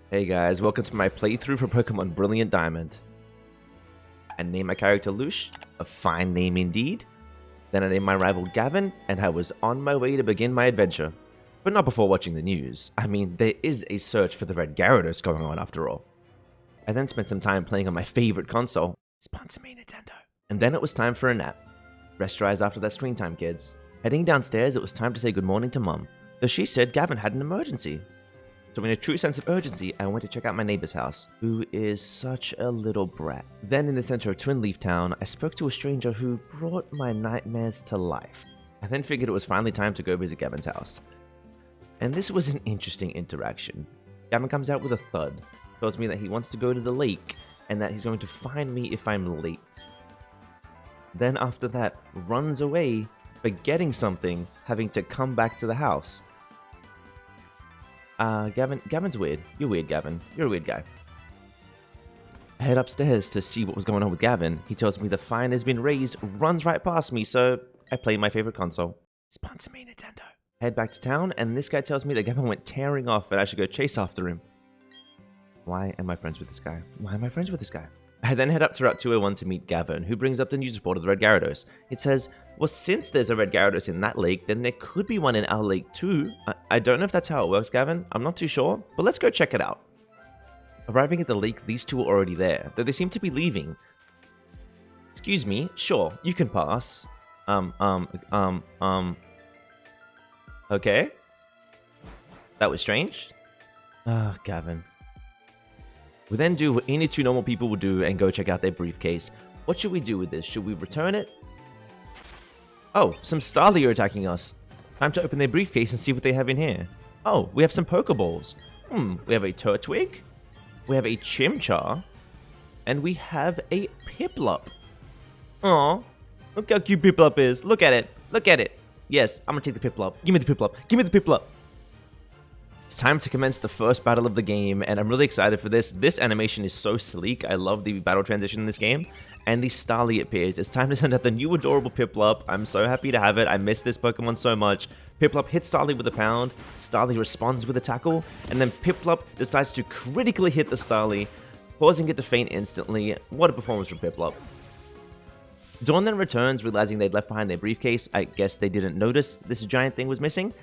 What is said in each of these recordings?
Hey guys, welcome to my playthrough for Pokemon Brilliant Diamond. I named my character Louche, a fine name indeed. Then I named my rival Gavin, and I was on my way to begin my adventure. But not before watching the news. I mean, there is a search for the red Gyarados going on after all. I then spent some time playing on my favorite console. Sponsor me, Nintendo. And then it was time for a nap. Rest your eyes after that screen time, kids. Heading downstairs, it was time to say good morning to Mum, though she said Gavin had an emergency. So in a true sense of urgency, I went to check out my neighbor's house, who is such a little brat. Then in the center of Twin Leaf Town, I spoke to a stranger who brought my nightmares to life. I then figured it was finally time to go visit Gavin's house. And this was an interesting interaction. Gavin comes out with a thud, tells me that he wants to go to the lake, and that he's going to find me if I'm late. Then after that, runs away, forgetting something, having to come back to the house. Gavin's weird. You're weird, Gavin. You're a weird guy. I head upstairs to see what was going on with Gavin. He tells me the fine has been raised, runs right past me, so I play my favorite console. Sponsor me, Nintendo. Head back to town, and this guy tells me that Gavin went tearing off and I should go chase after him. Why am I friends with this guy? Why am I friends with this guy? I then head up to Route 201 to meet Gavin, who brings up the news report of the red Gyarados. It says, well, since there's a red Gyarados in that lake, then there could be one in our lake too. I don't know if that's how it works, Gavin. I'm not too sure, but let's go check it out. Arriving at the lake, these two are already there, though they seem to be leaving. Excuse me, sure, you can pass. Okay. That was strange. Gavin. We then do what any two normal people would do and go check out their briefcase. What should we do with this? Should we return it? Oh, some Starly are attacking us. Time to open their briefcase and see what they have in here. Oh, we have some Pokeballs. We have a Torchwig. We have a Chimchar. And we have a Piplup. Aw, look how cute Piplup is. Look at it. Look at it. Yes, I'm gonna take the Piplup. Give me the Piplup. Give me the Piplup. It's time to commence the first battle of the game, and I'm really excited for this. This animation is so sleek. I love the battle transition in this game. And the Starly appears. It's time to send out the new adorable Piplup. I'm so happy to have it. I miss this Pokemon so much. Piplup hits Starly with a pound. Starly responds with a tackle. And then Piplup decides to critically hit the Starly, causing it to faint instantly. What a performance from Piplup. Dawn then returns, realizing they'd left behind their briefcase. I guess they didn't notice this giant thing was missing.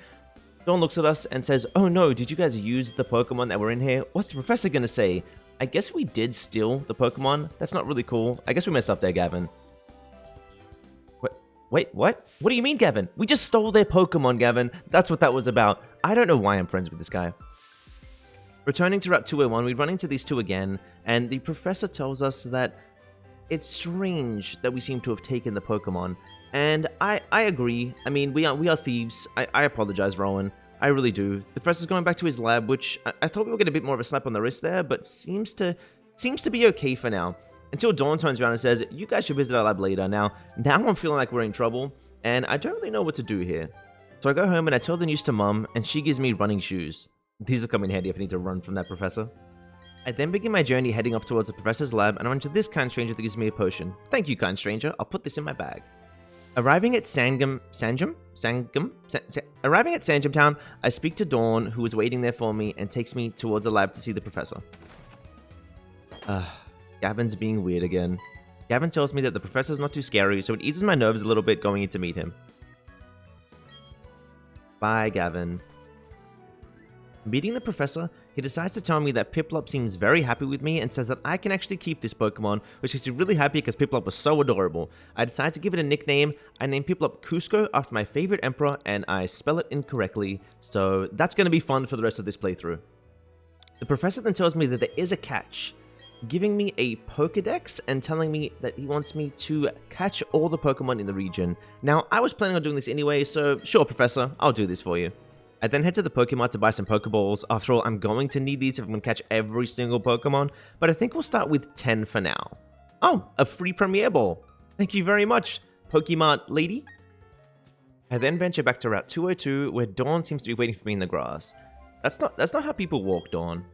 Dawn looks at us and says, oh no, did you guys use the Pokemon that were in here? What's the professor gonna say? I guess we did steal the Pokemon. That's not really cool. I guess we messed up there, Gavin. Wait, what? What do you mean, Gavin? We just stole their Pokemon, Gavin. That's what that was about. I don't know why I'm friends with this guy. Returning to Route 201, we run into these two again, and the professor tells us that it's strange that we seem to have taken the Pokemon. And I agree. I mean, we are thieves. I apologize, Rowan. I really do. The professor's going back to his lab, which I thought we would get a bit more of a slap on the wrist there, but seems to be okay for now. Until Dawn turns around and says, you guys should visit our lab later. Now I'm feeling like we're in trouble, and I don't really know what to do here. So I go home and I tell the news to Mum, and she gives me running shoes. These will come in handy if I need to run from that professor. I then begin my journey heading off towards the professor's lab, and I run into this kind stranger that gives me a potion. Thank you, kind stranger. I'll put this in my bag. Arriving at Sangam Town, I speak to Dawn, who is waiting there for me, and takes me towards the lab to see the professor. Gavin's being weird again. Gavin tells me that the professor's not too scary, so it eases my nerves a little bit going in to meet him. Bye, Gavin. Meeting the professor, he decides to tell me that Piplup seems very happy with me and says that I can actually keep this Pokemon, which makes me really happy because Piplup was so adorable. I decide to give it a nickname. I named Piplup Cusco after my favorite emperor, and I spell it incorrectly, so that's going to be fun for the rest of this playthrough. The professor then tells me that there is a catch, giving me a Pokedex and telling me that he wants me to catch all the Pokemon in the region. Now, I was planning on doing this anyway, so sure, Professor, I'll do this for you. I then head to the Pokemon to buy some Pokeballs. After all, I'm going to need these if I'm going to catch every single Pokemon, but I think we'll start with 10 for now. Oh, a free Premier Ball. Thank you very much, Pokemon lady. I then venture back to Route 202, where Dawn seems to be waiting for me in the grass. That's not how people walk, Dawn.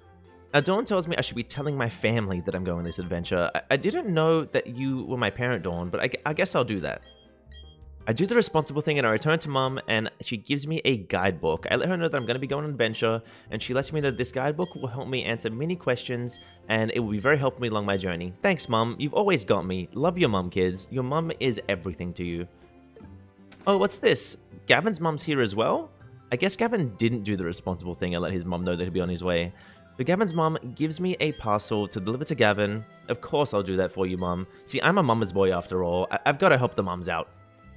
Now, Dawn tells me I should be telling my family that I'm going on this adventure. I didn't know that you were my parent, Dawn, but I guess I'll do that. I do the responsible thing and I return to Mum, and she gives me a guidebook. I let her know that I'm going to be going on an adventure, and she lets me know that this guidebook will help me answer many questions, and it will be very helpful me along my journey. Thanks, Mum. You've always got me. Love your mum, kids. Your mum is everything to you. Oh, what's this? Gavin's mum's here as well? I guess Gavin didn't do the responsible thing and let his mum know that he'd be on his way. So Gavin's mum gives me a parcel to deliver to Gavin. Of course I'll do that for you, Mum. See, I'm a mama's boy after all. I've got to help the mums out.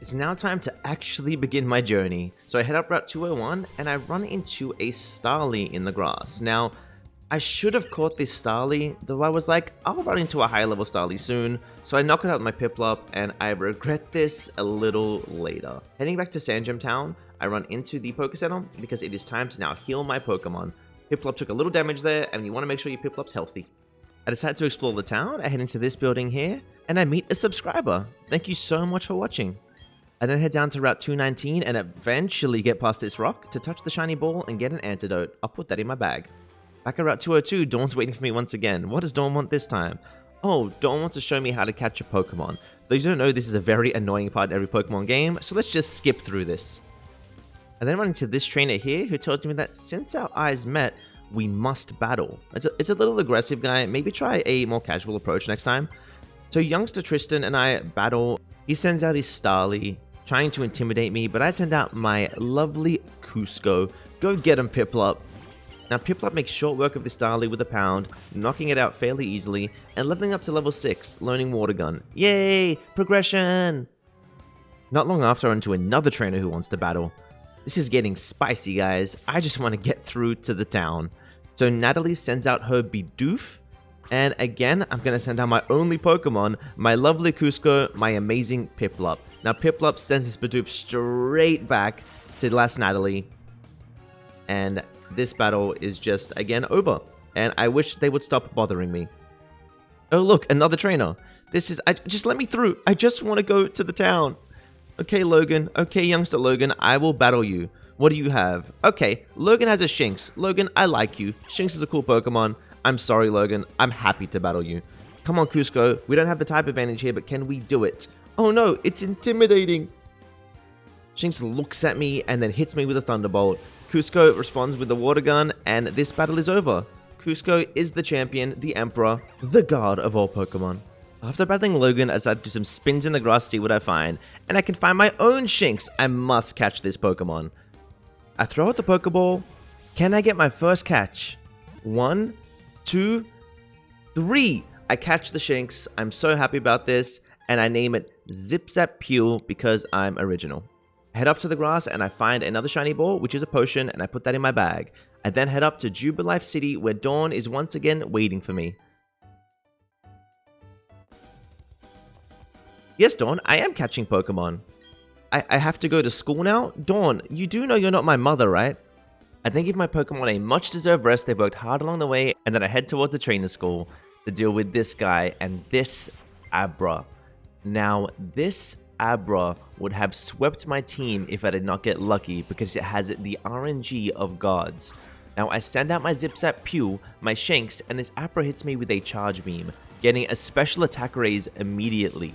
It's now time to actually begin my journey. So I head up Route 201 and I run into a Starly in the grass. Now, I should have caught this Starly, though I was like, I'll run into a high level Starly soon. So I knock it out with my Piplup and I regret this a little later. Heading back to Sandgem Town, I run into the Poké Center because it is time to now heal my Pokemon. Piplup took a little damage there and you want to make sure your Piplup's healthy. I decided to explore the town. I head into this building here and I meet a subscriber. Thank you so much for watching. I then head down to Route 219 and eventually get past this rock to touch the shiny ball and get an antidote. I'll put that in my bag. Back at Route 202, Dawn's waiting for me once again. What does Dawn want this time? Oh, Dawn wants to show me how to catch a Pokemon. Though you don't know, this is a very annoying part of every Pokemon game, so let's just skip through this. I then run into this trainer here who told me that since our eyes met, we must battle. It's a little aggressive guy, maybe try a more casual approach next time. So youngster Tristan and I battle. He sends out his Starly, trying to intimidate me, but I send out my lovely Cusco. Go get him, Piplup. Now Piplup makes short work of the Starly with a pound, knocking it out fairly easily, and leveling up to level 6, learning Water Gun. Yay! Progression! Not long after, I run into another trainer who wants to battle. This is getting spicy, guys. I just want to get through to the town. So Natalie sends out her Bidoof, and again, I'm going to send out my only Pokemon, my lovely Cusco, my amazing Piplup. Now Piplup sends his Bidoof straight back to last Natalie, and this battle is just, again, over. And I wish they would stop bothering me. Oh, look, another trainer. Just let me through. I just want to go to the town. Okay, Logan. Okay, youngster Logan, I will battle you. What do you have? Okay, Logan has a Shinx. Logan, I like you. Shinx is a cool Pokemon. I'm sorry, Logan. I'm happy to battle you. Come on, Cusco. We don't have the type advantage here, but can we do it? Oh no, it's intimidating. Shinx looks at me and then hits me with a Thunderbolt. Cusco responds with the Water Gun, and this battle is over. Cusco is the champion, the emperor, the god of all Pokemon. After battling Logan, I decided to do some spins in the grass to see what I find, and I can find my own Shinx. I must catch this Pokemon. I throw out the Pokeball. Can I get my first catch? 1, 2, 3. I catch the Shinx. I'm so happy about this, and I name it Zip Zap Pule because I'm original. I head up to the grass and I find another shiny ball, which is a potion, and I put that in my bag. I then head up to Jubilife City, where Dawn is once again waiting for me. Yes, Dawn, I am catching Pokemon. I have to go to school now? Dawn, you do know you're not my mother, right? I then give my Pokemon a much-deserved rest. They've worked hard along the way, and then I head towards the trainer school to deal with this guy and this Abra. Now, this Abra would have swept my team if I did not get lucky because it has the RNG of gods. Now I send out my Zip Zap Pule, my Shinx, and this Abra hits me with a Charge Beam, getting a special attack raise immediately.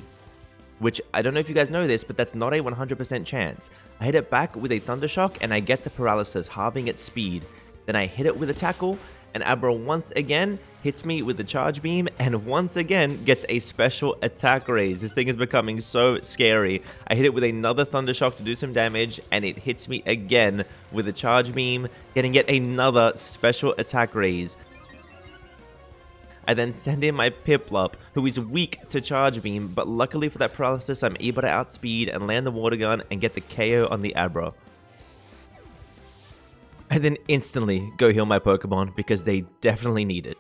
Which, I don't know if you guys know this, but that's not a 100% chance. I hit it back with a Thunder Shock and I get the paralysis, halving its speed. Then I hit it with a Tackle, and Abra once again hits me with the Charge Beam and once again gets a special attack raise. This thing is becoming so scary. I hit it with another Thunder Shock to do some damage, and it hits me again with a Charge Beam, getting yet another special attack raise. I then send in my Piplup, who is weak to Charge Beam, but luckily for that paralysis, I'm able to outspeed and land the Water Gun and get the KO on the Abra. I then instantly go heal my Pokemon because they definitely need it.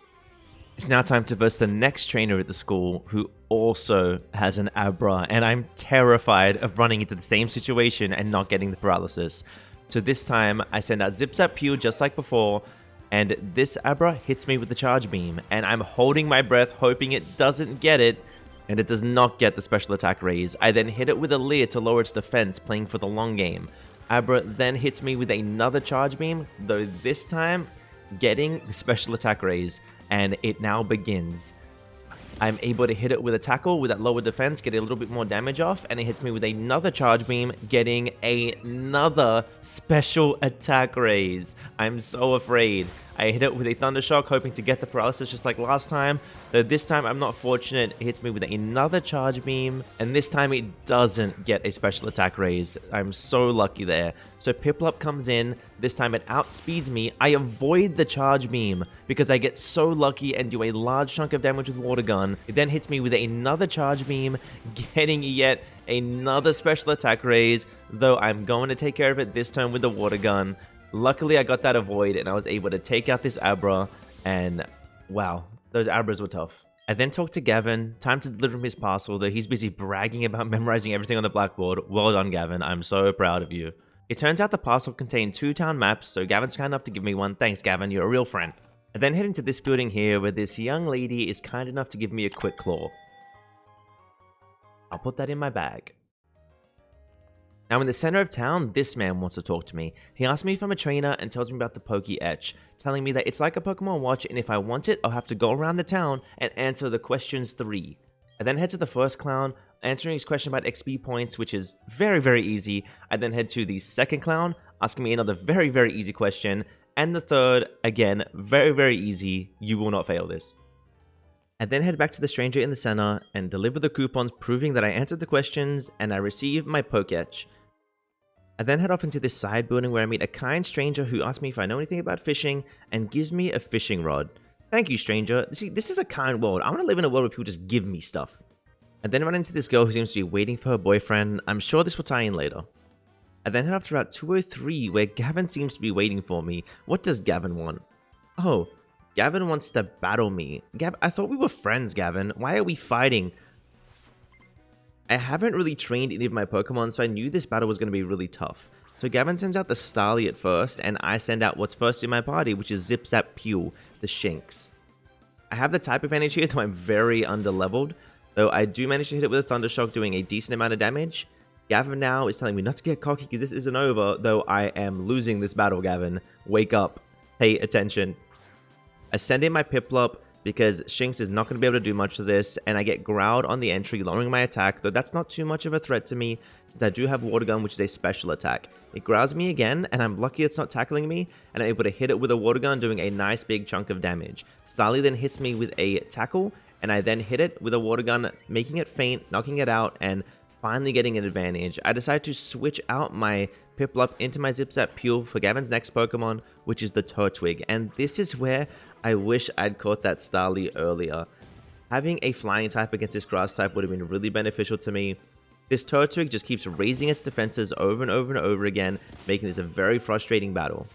It's now time to verse the next trainer at the school, who also has an Abra, and I'm terrified of running into the same situation and not getting the paralysis. So this time, I send out Zip Zap Pule just like before, and this Abra hits me with the Charge Beam, and I'm holding my breath hoping it doesn't get it, and it does not get the special attack raise. I then hit it with a Leer to lower its defense, playing for the long game. Abra then hits me with another Charge Beam, though this time getting the special attack raise, and it now begins. I'm able to hit it with a tackle with that lower defense, get a little bit more damage off, and it hits me with another charge beam, getting another special attack raise. I'm so afraid. I hit it with a Thunder Shock, hoping to get the paralysis just like last time, though this time I'm not fortunate. It hits me with another charge beam, and this time it doesn't get a special attack raise. I'm so lucky there. So Piplup comes in, this time it outspeeds me. I avoid the charge beam because I get so lucky and do a large chunk of damage with Water Gun. It then hits me with another charge beam, getting yet another special attack raise, though I'm going to take care of it this time with the Water Gun. Luckily, I got that avoid, and I was able to take out this Abra, and wow, those Abras were tough. I then talked to Gavin. Time to deliver him his parcel, though he's busy bragging about memorizing everything on the blackboard. Well done, Gavin. I'm so proud of you. It turns out the parcel contained 2 town maps, so Gavin's kind enough to give me one. Thanks, Gavin. You're a real friend. I then head into this building here, where this young lady is kind enough to give me a quick claw. I'll put that in my bag. Now in the center of town, this man wants to talk to me. He asks me if I'm a trainer and tells me about the Poké-Etch, telling me that it's like a Pokemon watch, and if I want it, I'll have to go around the town and answer the questions 3. I then head to the first clown, answering his question about XP points, which is very, very easy. I then head to the second clown, asking me another very, very easy question, and the third, again, very, very easy. You will not fail this. I then head back to the stranger in the center and deliver the coupons proving that I answered the questions and I received my Poké-Etch. I then head off into this side building where I meet a kind stranger who asks me if I know anything about fishing and gives me a fishing rod. Thank you, stranger. See, this is a kind world. I want to live in a world where people just give me stuff. I then run into this girl who seems to be waiting for her boyfriend. I'm sure this will tie in later. I then head off to Route 203 where Gavin seems to be waiting for me. What does Gavin want? Oh, Gavin wants to battle me. I thought we were friends, Gavin. Why are we fighting? I haven't really trained any of my Pokemon, so I knew this battle was going to be really tough. So Gavin sends out the Starly at first, and I send out what's first in my party, which is Zip Zap Pew, the Shinx. I have the type advantage here, though I'm very underleveled, though I do manage to hit it with a Thunder Shock, doing a decent amount of damage. Gavin now is telling me not to get cocky because this isn't over, though I am losing this battle, Gavin. Wake up. Pay attention. I send in my Piplup, because Shinx is not going to be able to do much of this, and I get growled on the entry, lowering my attack, though that's not too much of a threat to me, since I do have Water Gun, which is a special attack. It growls me again, and I'm lucky it's not tackling me, and I'm able to hit it with a Water Gun, doing a nice big chunk of damage. Starly then hits me with a tackle, and I then hit it with a Water Gun, making it faint, knocking it out, and finally getting an advantage. I decide to switch out my Piplup into my Zip Zap Pule for Gavin's next Pokemon, which is the Torchwig, and this is where I wish I'd caught that Starly earlier. Having a flying type against this grass type would have been really beneficial to me. This Torchwig just keeps raising its defenses over and over and over again, making this a very frustrating battle.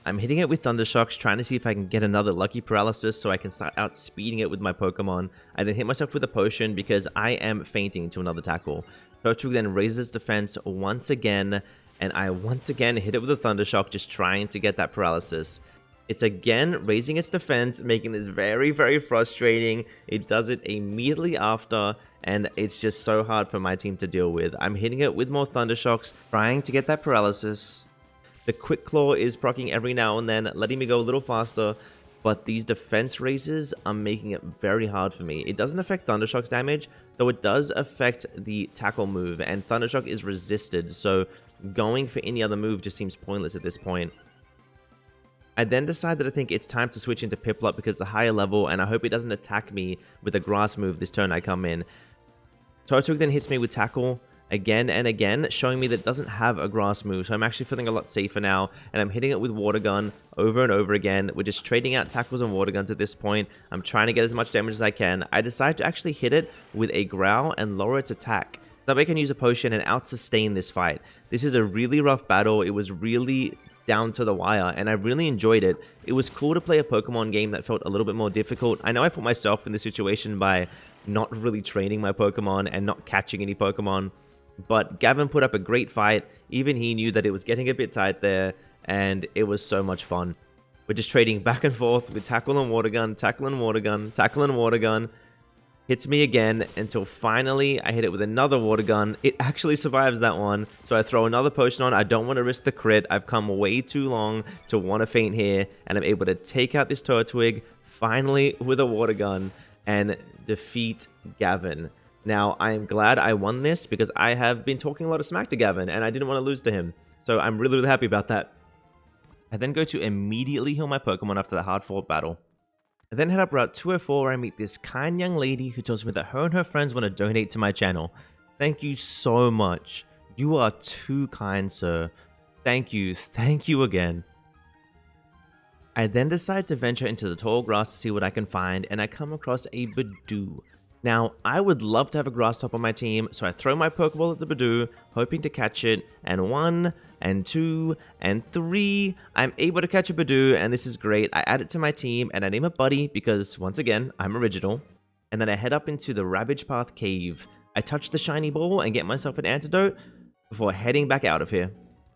I'm hitting it with Thunder Shocks, trying to see if I can get another Lucky Paralysis so I can start outspeeding it with my Pokemon. I then hit myself with a potion because I am fainting to another tackle. Torchwig then raises its defense once again, and I once again hit it with a Thunder Shock, just trying to get that paralysis. It's again raising its defense, making this very, very frustrating. It does it immediately after, and it's just so hard for my team to deal with. I'm hitting it with more Thunder Shocks, trying to get that paralysis. The Quick Claw is proccing every now and then, letting me go a little faster, but these defense raises are making it very hard for me. It doesn't affect Thunder Shock's damage, though it does affect the tackle move, and Thunder Shock is resisted, so going for any other move just seems pointless at this point. I then decide that I think it's time to switch into Piplup because it's a higher level, and I hope it doesn't attack me with a grass move this turn I come in. Torchwig then hits me with Tackle again and again, showing me that it doesn't have a grass move, so I'm actually feeling a lot safer now, and I'm hitting it with Water Gun over and over again. We're just trading out Tackles and Water Guns at this point. I'm trying to get as much damage as I can. I decide to actually hit it with a Growl and lower its attack. That way I can use a potion and out-sustain this fight. This is a really rough battle. It was really down to the wire, and I really enjoyed it. It was cool to play a Pokemon game that felt a little bit more difficult. I know I put myself in this situation by not really training my Pokemon and not catching any Pokemon, but Gavin put up a great fight. Even he knew that it was getting a bit tight there, and it was so much fun. We're just trading back and forth with Tackle and Water Gun, Tackle and Water Gun, Tackle and Water Gun. Hits me again until finally I hit it with another Water Gun. It actually survives that one, so I throw another potion on. I don't want to risk the crit. I've come way too long to want to faint here, and I'm able to take out this Torchwig finally with a Water Gun. And defeat Gavin. Now, I am glad I won this because I have been talking a lot of smack to Gavin and I didn't want to lose to him. So I'm really, really happy about that. I then go to immediately heal my Pokemon after the hard-fought battle. I then head up Route 204 where I meet this kind young lady who tells me that her and her friends want to donate to my channel. Thank you so much. You are too kind, sir. Thank you again. I then decide to venture into the tall grass to see what I can find, and I come across a Badoo. Now, I would love to have a grass top on my team, so I throw my Pokeball at the Badoo, hoping to catch it, and 1, and 2, and 3, I'm able to catch a Badoo, and this is great. I add it to my team, and I name it Buddy, because, once again, I'm original. And then I head up into the Ravage Path Cave. I touch the shiny ball and get myself an antidote before heading back out of here.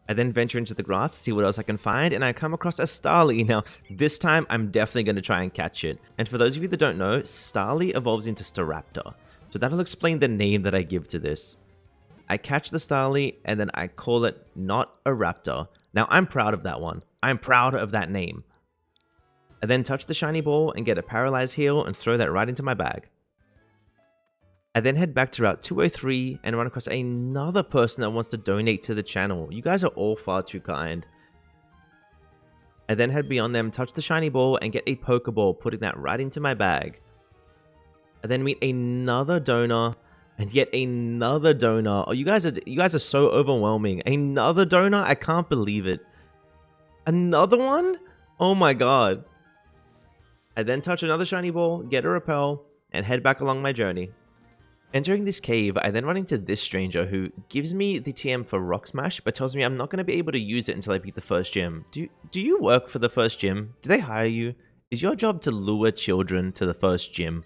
I then venture into the grass to see what else I can find, and I come across a Starly. Now, this time, I'm definitely going to try and catch it. And for those of you that don't know, Starly evolves into Staraptor. So that'll explain the name that I give to this. I catch the Starly, and then I call it Not a Raptor. Now, I'm proud of that one. I'm proud of that name. I then touch the shiny ball and get a Paralyze Heal and throw that right into my bag. I then head back to Route 203 and run across another person that wants to donate to the channel. You guys are all far too kind. I then head beyond them, touch the shiny ball, and get a Pokeball, putting that right into my bag. I then meet another donor, and yet another donor. Oh, you guys are so overwhelming. Another donor? I can't believe it. Another one? Oh my god. I then touch another shiny ball, get a Repel, and head back along my journey. Entering this cave, I then run into this stranger who gives me the TM for Rock Smash, but tells me I'm not going to be able to use it until I beat the first gym. Do you work for the first gym? Do they hire you? Is your job to lure children to the first gym?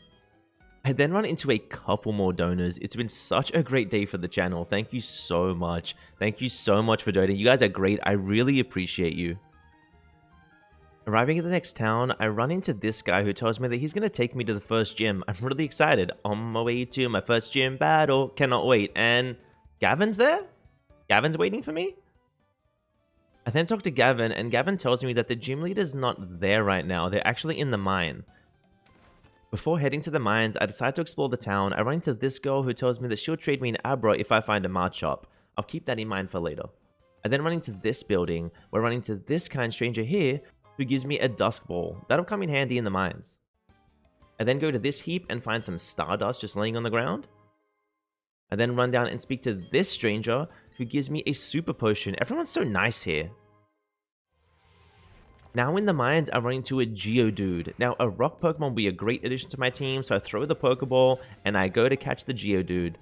I then run into a couple more donors. It's been such a great day for the channel. Thank you so much. Thank you so much for donating. You guys are great. I really appreciate you. Arriving at the next town, I run into this guy who tells me that he's going to take me to the first gym. I'm really excited. On my way to my first gym battle. Cannot wait. And Gavin's there? Gavin's waiting for me? I then talk to Gavin, and Gavin tells me that the gym leader's not there right now. They're actually in the mine. Before heading to the mines, I decide to explore the town. I run into this girl who tells me that she'll trade me an Abra if I find a Machop. I'll keep that in mind for later. I then run into this building, where I run into this kind stranger here, who gives me a Dusk Ball. That'll come in handy in the mines. I then go to this heap and find some Stardust just laying on the ground. I then run down and speak to this stranger who gives me a Super Potion. Everyone's so nice here. Now in the mines, I run into a Geodude. Now a rock Pokemon will be a great addition to my team, so I throw the Pokeball and I go to catch the Geodude.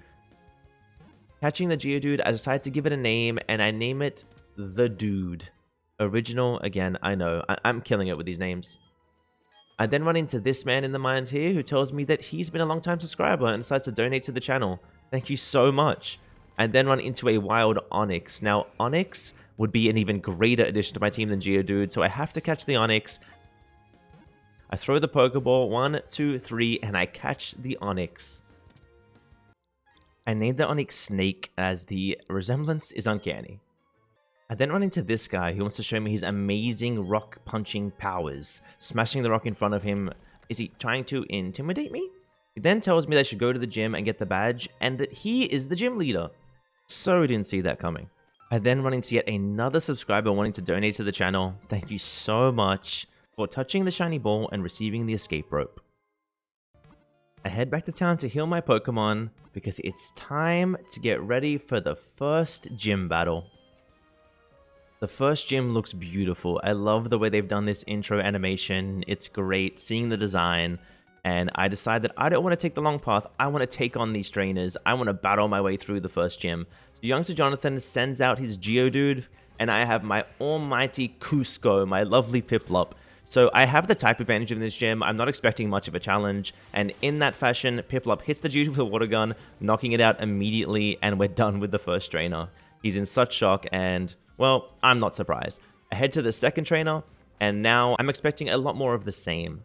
Catching the Geodude, I decide to give it a name, and I name it The Dude. Original, again, I know. I'm killing it with these names. I then run into this man in the mines here who tells me that he's been a long-time subscriber and decides to donate to the channel. Thank you so much. I then run into a wild Onix. Now, Onix would be an even greater addition to my team than Geodude, so I have to catch the Onix. I throw the Pokeball, 1, 2, 3, and I catch the Onix. I named the Onix Snake as the resemblance is uncanny. I then run into this guy who wants to show me his amazing rock punching powers. Smashing the rock in front of him. Is he trying to intimidate me? He then tells me that I should go to the gym and get the badge, and that he is the gym leader. So didn't see that coming. I then run into yet another subscriber wanting to donate to the channel. Thank you so much for touching the shiny ball and receiving the escape rope. I head back to town to heal my Pokemon because it's time to get ready for the first gym battle. The first gym looks beautiful. I love the way they've done this intro animation. It's great seeing the design. And I decide that I don't want to take the long path. I want to take on these trainers. I want to battle my way through the first gym. So youngster Jonathan sends out his Geodude. And I have my almighty Cusco, my lovely Piplup. So I have the type advantage in this gym. I'm not expecting much of a challenge. And in that fashion, Piplup hits the Geodude with a water gun, knocking it out immediately. And we're done with the first trainer. He's in such shock and... well, I'm not surprised. I head to the second trainer, and now I'm expecting a lot more of the same.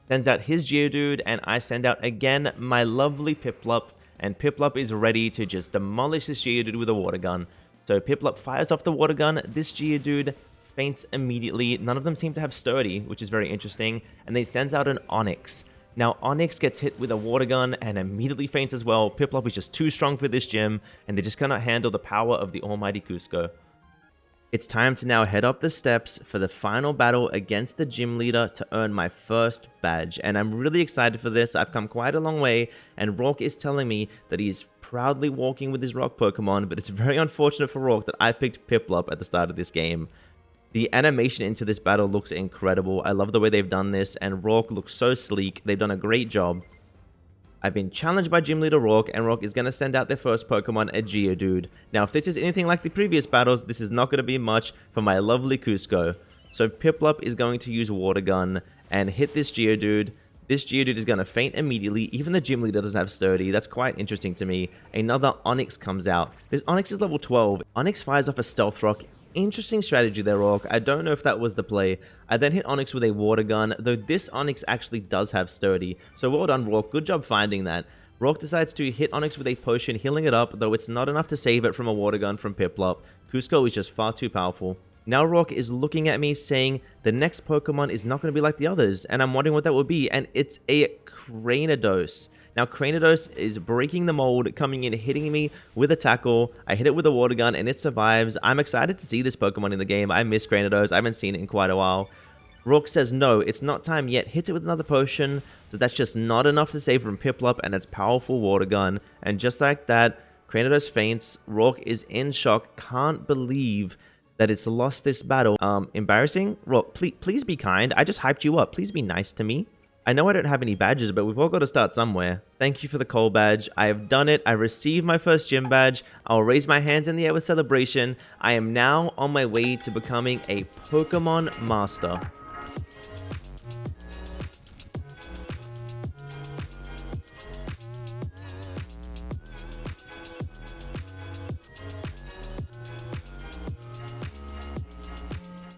Sends out his Geodude, and I send out again my lovely Piplup, and Piplup is ready to just demolish this Geodude with a water gun. So Piplup fires off the water gun, this Geodude faints immediately. None of them seem to have Sturdy, which is very interesting, and they sends out an Onix. Now, Onyx gets hit with a water gun and immediately faints as well. Piplup is just too strong for this gym, and they just cannot handle the power of the almighty Cusco. It's time to now head up the steps for the final battle against the gym leader to earn my first badge. And I'm really excited for this. I've come quite a long way, and Rock is telling me that he's proudly walking with his rock Pokemon, but it's very unfortunate for Rock that I picked Piplup at the start of this game. The animation into this battle looks incredible. I love the way they've done this, and Rock looks so sleek. They've done a great job. I've been challenged by Gym Leader Rock, and Rock is going to send out their first Pokemon, a Geodude. Now, if this is anything like the previous battles, this is not going to be much for my lovely Cusco. So Piplup is going to use Water Gun and hit this Geodude. This Geodude is going to faint immediately. Even the Gym Leader doesn't have Sturdy. That's quite interesting to me. Another Onix comes out. This Onix is level 12. Onix fires off a Stealth Rock. Interesting strategy there, Rock. I don't know if that was the play. I then hit Onix with a Water Gun, though this Onix actually does have Sturdy. So well done, Rock. Good job finding that. Rock decides to hit Onix with a potion, healing it up, though it's not enough to save it from a Water Gun from Piplup. Cusco is just far too powerful. Now Rock is looking at me saying the next Pokemon is not going to be like the others, and I'm wondering what that would be, and it's a Cranidos. Now, Cranidos is breaking the mold, coming in, hitting me with a tackle. I hit it with a water gun, and it survives. I'm excited to see this Pokemon in the game. I miss Cranidos. I haven't seen it in quite a while. Rock says, no, it's not time yet. Hits it with another potion, but that's just not enough to save from Piplup and its powerful water gun. And just like that, Cranidos faints. Rock is in shock. Can't believe that it's lost this battle. Embarrassing? Rock, please be kind. I just hyped you up. Please be nice to me. I know I don't have any badges, but we've all got to start somewhere. Thank you for the coal badge. I have done it. I received my first gym badge. I'll raise my hands in the air with celebration. I am now on my way to becoming a Pokemon Master.